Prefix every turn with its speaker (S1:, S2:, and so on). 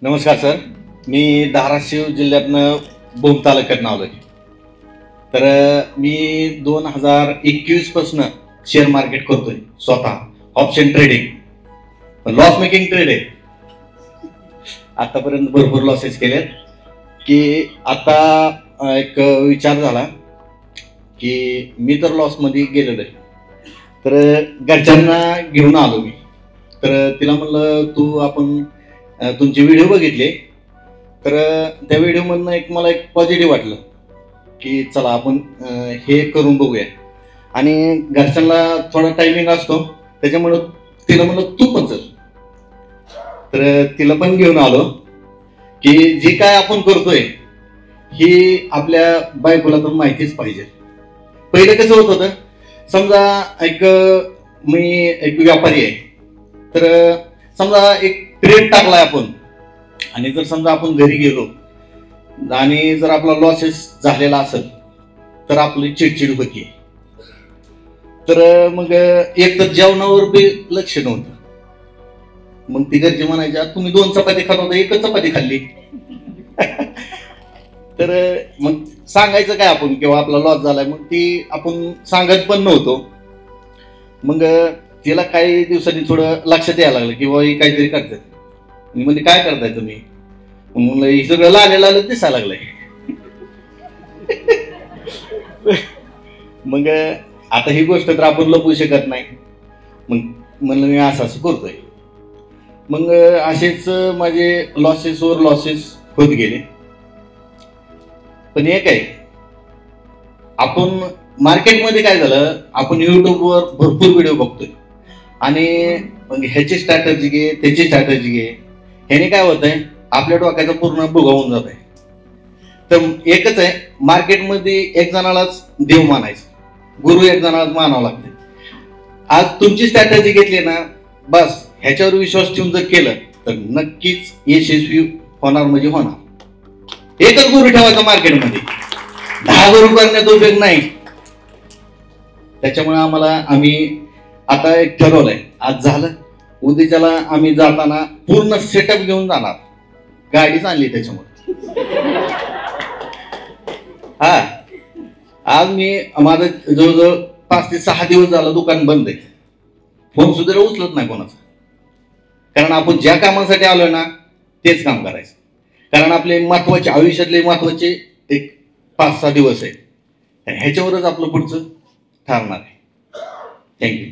S1: नमस्कार सर, मी धाराशिव जिल्ह्यातनं भूम तालुक्यातनं आलोय. तर मी 2021 पासून शेअर मार्केट करतोय स्वतः. Option trading loss making trade आहे. आतापर्यंत भरपूर लॉसेस केलेत. की आता एक विचार झाला की मी तर लॉस मध्ये गेलेलो आहे, तर घरच्यांना घेऊन आलो मी. तर तिला म्हणलं तू आपण तुमचे व्हिडिओ बघितले, तर त्या व्हिडिओ मधनं मला एक पॉझिटिव्ह वाटलं की चला आपण हे करून बघूया. आणि घरच्यांना थोडा टायमिंग असतो, त्याच्यामुळं तिला म्हणलं तू पण चल. तर तिला पण घेऊन आलो की जे काय आपण करतोय ही आपल्या बायकोला तर माहितीच पाहिजे. पहिलं कसं होत होतं, समजा मी एक व्यापारी आहे, तर समजा एक ट्रेड टाकलाय आपण, आणि जर समजा आपण घरी गेलो आणि जर आपला लॉसेस झालेला असेल तर आपली चिडचिड होती. तर मग एक तर जेवणावर बी लक्ष नव्हतं. मग ती घरची म्हणायच्या तुम्ही 2 चपाती खात होता, 1च चपाती खाल्ली. तर मग सांगायचं काय आपण किंवा आपला लॉस झालाय, मग ती आपण सांगत पण नव्हतो. मग तिला काही दिवसांनी थोडं लक्षात यायला लागलं की बाबा ही काहीतरी करतात. मी म्हणजे काय करताय तुम्ही? म्हणलं हे सगळं लाल दिसायला लागलंय. मग आता ही गोष्ट तर आपण लपवू शकत नाही. मग म्हणलं मी असं करतोय. मग असेच माझे लॉसेसवर लॉसेस होत गेले. पण एक आहे, आपण मार्केटमध्ये काय झालं, आपण युट्यूबवर भरपूर व्हिडिओ बघतोय आणि मग ह्याची स्ट्रॅटजी घे, त्याची स्ट्रॅटजी घे. ह्याने काय होत आहे, आपल्या डोक्याचा पूर्ण भुगावून जात आहे. तर एकच आहे, मार्केटमध्ये एक जणालाच देव मानायचं, गुरु एक जणालाच मानावं लागते. आज तुमची स्ट्रॅटजी घेतली ना, बस ह्याच्यावर विश्वास ठेवून जर केलं तर नक्कीच यशस्वी होणार म्हणजे होणार. एकच गुरु ठेवायचा मार्केटमध्ये, 10 गुरु करण्याचा उपयोग नाही. त्याच्यामुळे आम्ही आता एक ठरवलंय, आज झालं उद्याच्याला आम्ही जाताना पूर्ण सेटअप घेऊन जाणार. गाडीच आणली त्याच्यामुळे. हा, आज माझं जवळजवळ 5 ते 6 दिवस झालं दुकान बंद आहे. फोन सुद्धा उचलत नाही कोणाचा. कारण आपण ज्या कामासाठी आलोय ना तेच काम करायचं. कारण आपले महत्वाचे, आयुष्यातले महत्वाचे एक 5-6 दिवस आहे, ह्याच्यावरच आपलं पुढचं ठरणार आहे. थँक्यू.